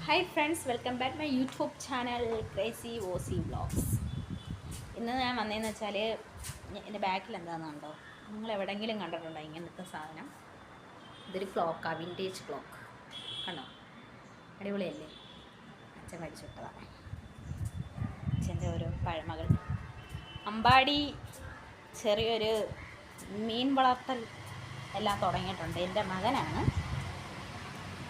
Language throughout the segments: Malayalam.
Hi friends, welcome back my YouTube channel crazy Aussie vlogs. ഇന്ന് ഞാൻ വന്നതെന്ന് വെച്ചാൽ എൻ്റെ ബാക്കിൽ എന്താണെന്നുണ്ടോ, നിങ്ങൾ എവിടെയെങ്കിലും കണ്ടിട്ടുണ്ടോ ഇങ്ങനത്തെ സാധനം? ഇതൊരു ക്ലോക്കാണ്, വിൻറ്റേജ് ക്ലോക്ക്. കണ്ടോ, അടിപൊളിയല്ലേ? അച്ഛൻ മേടിച്ചിട്ടതാണ്. അച്ഛൻ്റെ ഓരോ പഴമകൾ. അമ്പാടി ചെറിയൊരു മീൻ വളർത്തൽ എല്ലാം തുടങ്ങിയിട്ടുണ്ട്. എൻ്റെ മകനാണ്.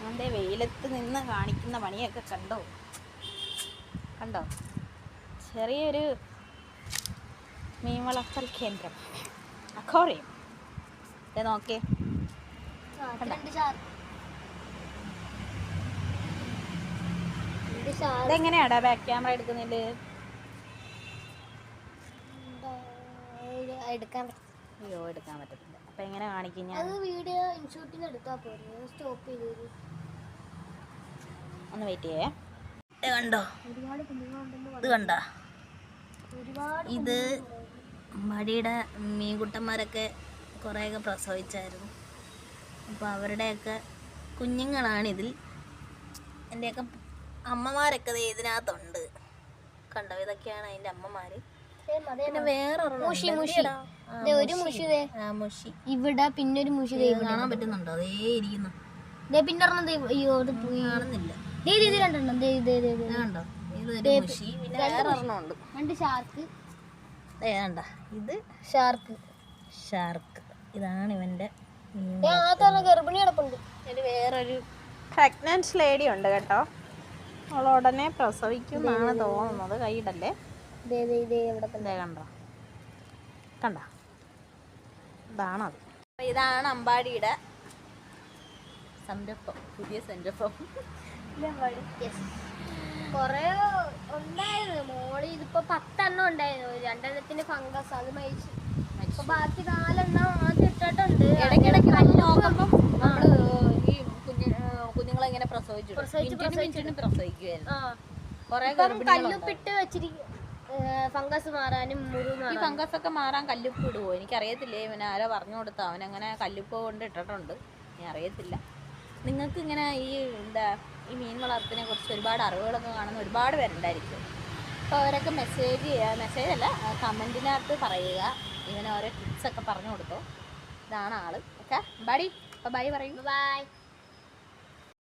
അവൻ്റെ വെയിലത്ത് നിന്ന് കാണിക്കുന്ന പണിയൊക്കെ കണ്ടോ? ചെറിയൊരു മീൻ വളർത്തൽ കേന്ദ്രം, അക്വേറിയം. ഇത് നോക്കേ, ഇതെങ്ങനെയാടാ ബാക്ക് ക്യാമറ എടുക്കുന്നില്ല? എടുക്കാൻ പറ്റത്തില്ല. അപ്പൊ എങ്ങനെ കാണിക്കും ഞാൻ? വീഡിയോ ഇൻഷൂട്ടിൽ എടുത്താൽ പോരെ, സ്റ്റോപ്പ് ചെയ്ത് ഒന്ന് വെയിറ്റ് ചെയ്യേ. കണ്ടോ, ഇത് കണ്ടോ? ഇത് മടിയുടെ മീൻകുട്ടന്മാരൊക്കെ കുറേയൊക്കെ പ്രസവിച്ചായിരുന്നു. അപ്പോൾ അവരുടെയൊക്കെ കുഞ്ഞുങ്ങളാണിതിൽ. എൻ്റെയൊക്കെ അമ്മമാരൊക്കെ ഇതിനകത്തുണ്ട്. കണ്ടോ, ഇതൊക്കെയാണ് അതിൻ്റെ അമ്മമാർ. പിന്നെ വേറെ മുഷി ഇവിടെ, പിന്നെ ഒരു മുഷി കാണാൻ പറ്റുന്നുണ്ടോ? അതേ ഇരിക്കുന്നു. പിന്നെ കാണുന്നില്ല. കണ്ടോ, ഇതൊരു മുഷി. പിന്നെ വേറെ ഒരെണ്ണമുണ്ട്, രണ്ട് ഷാർക്ക്. കണ്ട, ഇത് ഷാർക്ക്. ഇതാണ് ഇവൻ്റെ. ഗർഭിണി കിടപ്പുണ്ട്. ഇത് വേറൊരു പ്രഗ്നൻറ്റ് ലേഡി ഉണ്ട് കേട്ടോ. അവൾ ഉടനെ പ്രസവിക്കും എന്നാണ് തോന്നുന്നത്. കൈയിടല്ലേ. കണ്ടോ, ഇതാണത്. ഇതാണ് അമ്പാടിയുടെ സംരംഭം, പുതിയ സംരംഭം. കൊറേ ഉണ്ടായിരുന്നു മോളി. ഇതിപ്പോ 10 ഉണ്ടായിരുന്നു. 2 ഫംഗസ്, അത് മരിച്ചു. ബാക്കി 4 ആദ്യം ഇട്ടിട്ടുണ്ട്. ഇടയ്ക്കിടയ്ക്ക് നോക്കുമ്പോൾ നമ്മള് ഈ കുഞ്ഞുങ്ങളെ ഇങ്ങനെ പ്രസവിക്കുമായിരുന്നു. കൊറേ കല്ലുപ്പിട്ട് വെച്ചിരിക്കും ഫംഗസ് മാറാനും. ഈ ഫംഗസ് ഒക്കെ മാറാൻ കല്ലുപ്പ് ഇടുവോ? എനിക്കറിയത്തില്ലേ. ഇവൻ ആരോ പറഞ്ഞു കൊടുത്ത, അവനങ്ങനെ കല്ലുപ്പ് കൊണ്ട് ഇട്ടിട്ടുണ്ട്. ഞാൻ അറിയത്തില്ല. നിങ്ങൾക്ക് ഇങ്ങനെ ഈ മീൻ വളർത്തിനെ കുറിച്ച് ഒരുപാട് അറിവുകളൊക്കെ കാണുന്ന ഒരുപാട് പേരുണ്ടായിരിക്കും. അപ്പോൾ അവരൊക്കെ മെസ്സേജല്ല, കമൻറ്റിനകത്ത് പറയുക. ഇവന് ഓരോ ടിപ്സൊക്കെ പറഞ്ഞു കൊടുത്തോ. ഇതാണ് ആള്. Okay, bye. അപ്പോൾ ബൈ പറയും. ബൈ.